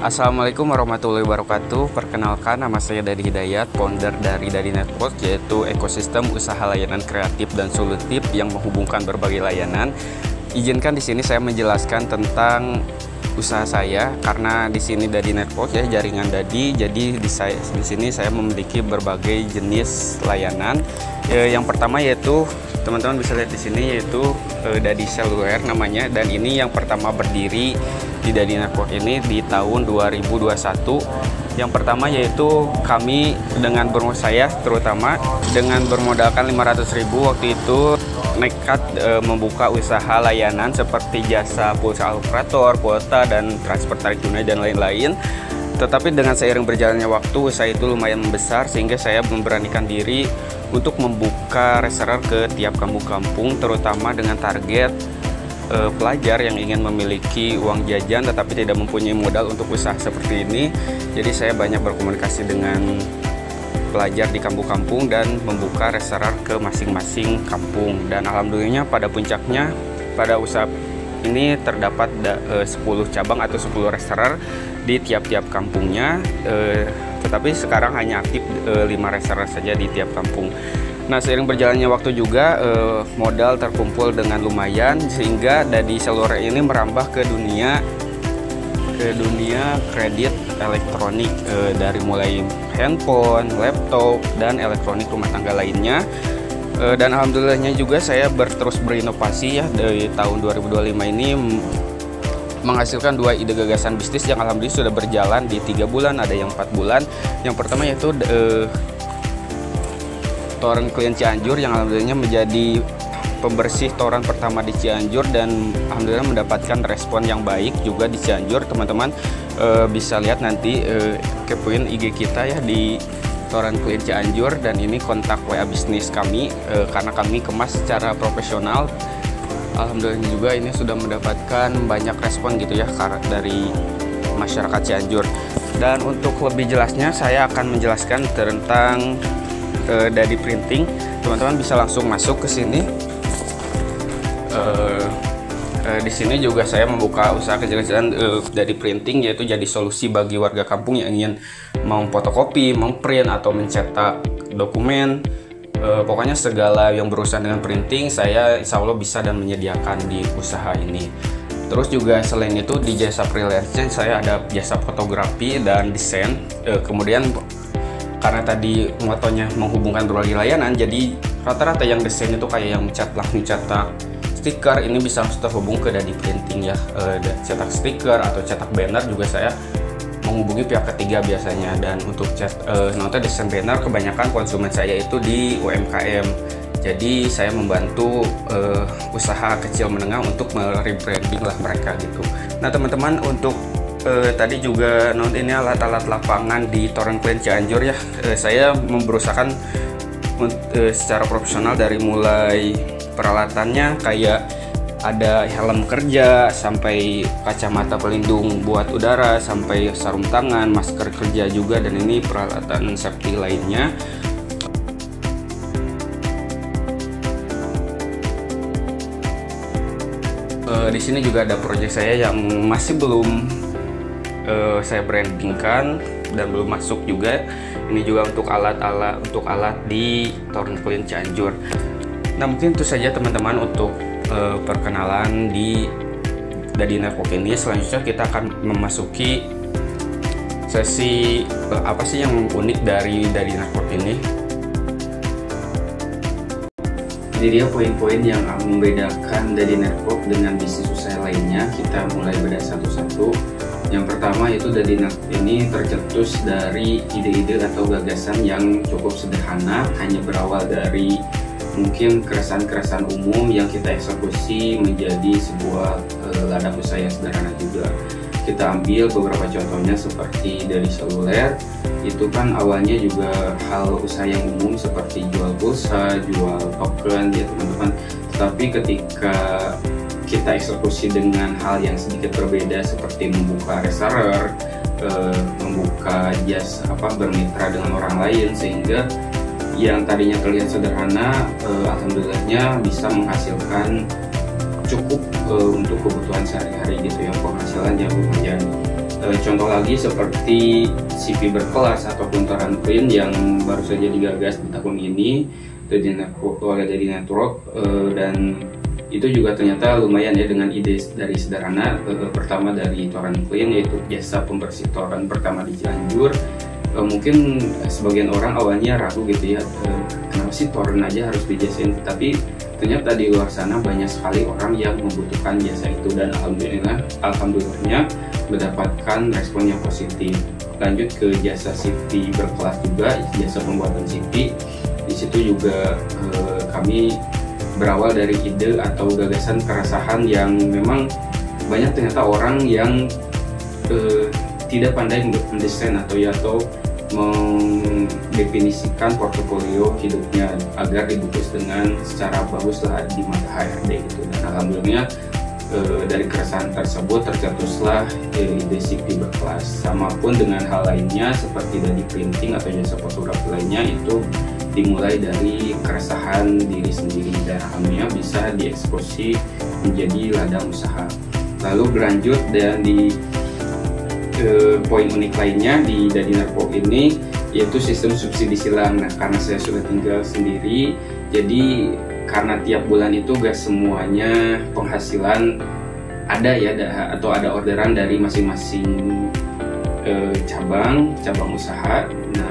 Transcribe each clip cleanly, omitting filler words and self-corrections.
Assalamualaikum warahmatullahi wabarakatuh. Perkenalkan, nama saya Dadi Hidayat, founder dari Dadi Network, yaitu ekosistem usaha layanan kreatif dan solutif yang menghubungkan berbagai layanan. Izinkan di sini saya menjelaskan tentang usaha saya, karena di sini Dadi Network ya, jaringan Dadi. Jadi di sini saya memiliki berbagai jenis layanan. Yang pertama yaitu teman-teman bisa lihat di sini, yaitu Dadi Seluler namanya, dan ini yang pertama berdiri di Dadi Network ini di tahun 2021. Yang pertama yaitu kami dengan saya terutama dengan bermodalkan 500.000 waktu itu nekat membuka usaha layanan seperti jasa pulsa operator, kuota, dan transfer tarik tunai dan lain-lain. Tetapi dengan seiring berjalannya waktu, usaha itu lumayan membesar sehingga saya memberanikan diri untuk membuka reseller ke tiap kampung-kampung, terutama dengan target pelajar yang ingin memiliki uang jajan tetapi tidak mempunyai modal untuk usaha seperti ini. Jadi saya banyak berkomunikasi dengan pelajar di kampung-kampung dan membuka reseller ke masing-masing kampung. Dan alhamdulillahnya pada puncaknya pada usaha ini terdapat 10 cabang atau 10 reseller di tiap-tiap kampungnya. Tetapi sekarang hanya aktif 5 reseller saja di tiap kampung. Nah, seiring berjalannya waktu juga modal terkumpul dengan lumayan sehingga Dadi Seluler ini merambah ke dunia kredit elektronik, dari mulai handphone, laptop, dan elektronik rumah tangga lainnya. Dan alhamdulillahnya juga saya terus berinovasi ya, dari tahun 2025 ini menghasilkan 2 ide gagasan bisnis yang alhamdulillah sudah berjalan di 3 bulan, ada yang 4 bulan. Yang pertama yaitu toren klien Cianjur yang alhamdulillahnya menjadi pembersih toren pertama di Cianjur, dan alhamdulillah mendapatkan respon yang baik juga di Cianjur. Teman-teman bisa lihat nanti, kepoin IG kita ya di toren klien Cianjur, dan ini kontak WA bisnis kami karena kami kemas secara profesional. Alhamdulillah juga ini sudah mendapatkan banyak respon gitu ya dari masyarakat Cianjur. Dan untuk lebih jelasnya saya akan menjelaskan tentang Dadi Printing. Teman-teman bisa langsung masuk ke sini. Di sini juga saya membuka usaha kecil-kecilan Dadi Printing, yaitu jadi solusi bagi warga kampung yang ingin mau fotokopi, memprint, atau mencetak dokumen. Pokoknya segala yang berurusan dengan printing saya insya Allah bisa dan menyediakan di usaha ini. Terus juga selain itu di jasa freelance saya ada jasa fotografi dan desain. Kemudian karena tadi motonya menghubungkan berbagai layanan, jadi rata-rata yang desain itu kayak yang mencetak stiker, ini bisa terhubung ke Dadi Printing ya. Cetak stiker atau cetak banner juga saya menghubungi pihak ketiga biasanya. Dan untuk desain banner kebanyakan konsumen saya itu di UMKM, jadi saya membantu usaha kecil menengah untuk merebranding lah mereka gitu. Nah teman-teman, untuk tadi juga ini alat-alat lapangan di toren klien Cianjur ya, saya berusahakan secara profesional dari mulai peralatannya kayak ada helm kerja, sampai kacamata pelindung buat udara, sampai sarung tangan, masker kerja juga, dan ini peralatan safety lainnya. Di sini juga ada proyek saya yang masih belum saya brandingkan dan belum masuk juga. Ini juga untuk alat di toren klien Cianjur. Nah mungkin itu saja teman-teman untuk perkenalan di Dadi Network ini. Selanjutnya kita akan memasuki sesi apa sih yang unik dari Dadi Network ini. Jadi dia poin-poin yang membedakan Dadi Network dengan bisnis usaha lainnya. Kita mulai bedah satu-satu. Yang pertama itu Dadi Network ini tercetus dari ide-ide atau gagasan yang cukup sederhana, hanya berawal dari mungkin keresahan-keresahan umum yang kita eksekusi menjadi sebuah ladang usaha yang sederhana juga. Kita ambil beberapa contohnya seperti Dadi Seluler, itu kan awalnya juga hal usaha yang umum seperti jual pulsa, jual token ya teman-teman. Tapi ketika kita eksekusi dengan hal yang sedikit berbeda seperti membuka reseller, membuka jasa bermitra dengan orang lain, sehingga yang tadinya terlihat sederhana alhamdulillahnya bisa menghasilkan cukup untuk kebutuhan sehari-hari gitu ya, penghasilan yang lumayan. Contoh lagi seperti CV berkelas ataupun torrent clean yang baru saja digagas di tahun ini oleh Daddy Network, dan itu juga ternyata lumayan ya dengan ide dari sederhana. Pertama dari torrent clean, yaitu jasa pembersih torrent pertama di Cianjur. Mungkin sebagian orang awalnya ragu gitu ya, kenapa sih torrent aja harus dijasain, tapi ternyata di luar sana banyak sekali orang yang membutuhkan jasa itu, dan alhamdulillahnya mendapatkan respon yang positif. Lanjut ke jasa CV berkelas juga, jasa pembuatan CV. Di situ juga kami berawal dari ide atau gagasan keresahan yang memang banyak ternyata orang yang tidak pandai mendesain atau mendefinisikan portofolio hidupnya agar dibungkus dengan secara bagus lah di mata HRD gitu. Dan alhamdulillah dari keresahan tersebut tercetuslah ide CV berkelas. Sama pun dengan hal lainnya seperti dari printing atau jasa fotografi lainnya, itu dimulai dari keresahan diri sendiri dan alhamdulillah bisa dieksekusi menjadi ladang usaha. Lalu berlanjut dan di poin unik lainnya di Daddy Network ini, yaitu sistem subsidi silang. Nah, karena saya sudah tinggal sendiri, jadi karena tiap bulan itu gak semuanya penghasilan ada ya, atau ada orderan dari masing-masing cabang usaha. Nah,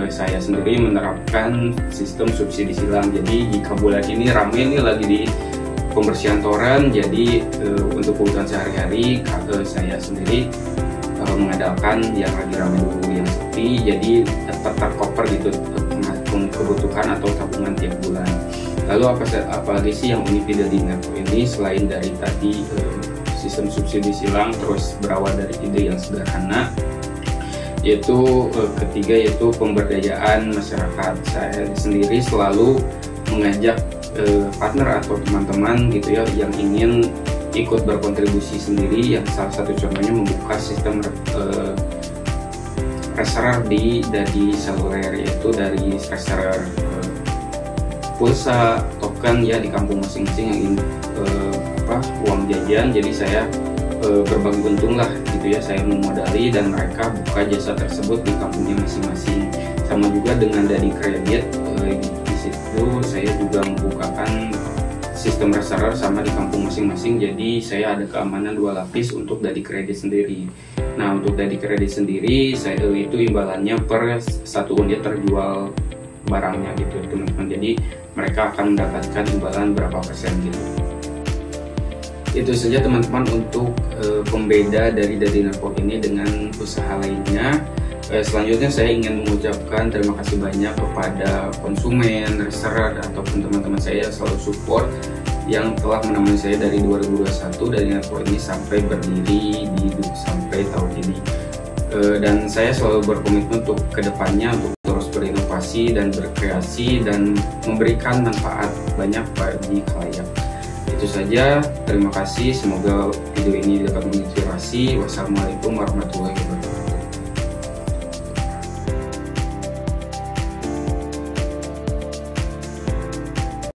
saya sendiri menerapkan sistem subsidi silang. Jadi jika bulan ini rame nih lagi di pembersihan torrent, jadi untuk kebutuhan sehari-hari saya sendiri mengandalkan yang lagi rame dulu, yang sepi, jadi tetap tercover gitu kebutuhan atau tabungan tiap bulan. Lalu apalagi sih yang unik di Daddy Network ini selain dari tadi sistem subsidi silang, terus berawal dari ide yang sederhana, yaitu ketiga yaitu pemberdayaan masyarakat. Saya sendiri selalu mengajak partner atau teman-teman gitu ya yang ingin ikut berkontribusi sendiri, yang salah satu contohnya membuka sistem reseller di Daddy Seluler, yaitu dari reseller pulsa, token ya di kampung masing-masing yang ingin uang jajan. Jadi saya berbagi untung lah gitu ya, saya memodali dan mereka buka jasa tersebut di kampungnya masing-masing. Sama juga dengan Daddy Credit, di situ saya juga membukakan sistem reseller sama di kampung masing-masing, jadi saya ada keamanan 2 lapis untuk Daddy Credit sendiri. Nah, untuk Daddy Credit sendiri saya itu imbalannya per 1 unit terjual barangnya gitu teman-teman, jadi mereka akan mendapatkan imbalan berapa persen gitu. Itu saja teman-teman untuk pembeda dari Daddy Network ini dengan usaha lainnya. Selanjutnya saya ingin mengucapkan terima kasih banyak kepada konsumen, reseller, ataupun teman-teman saya yang selalu support, yang telah menemani saya dari 2021 Daddy Network ini sampai berdiri sampai tahun ini. Dan saya selalu berkomitmen untuk kedepannya untuk terus berinovasi dan berkreasi dan memberikan manfaat banyak bagi khalayak. Itu saja, terima kasih, semoga video ini dapat menginspirasi. Wassalamualaikum warahmatullahi wabarakatuh.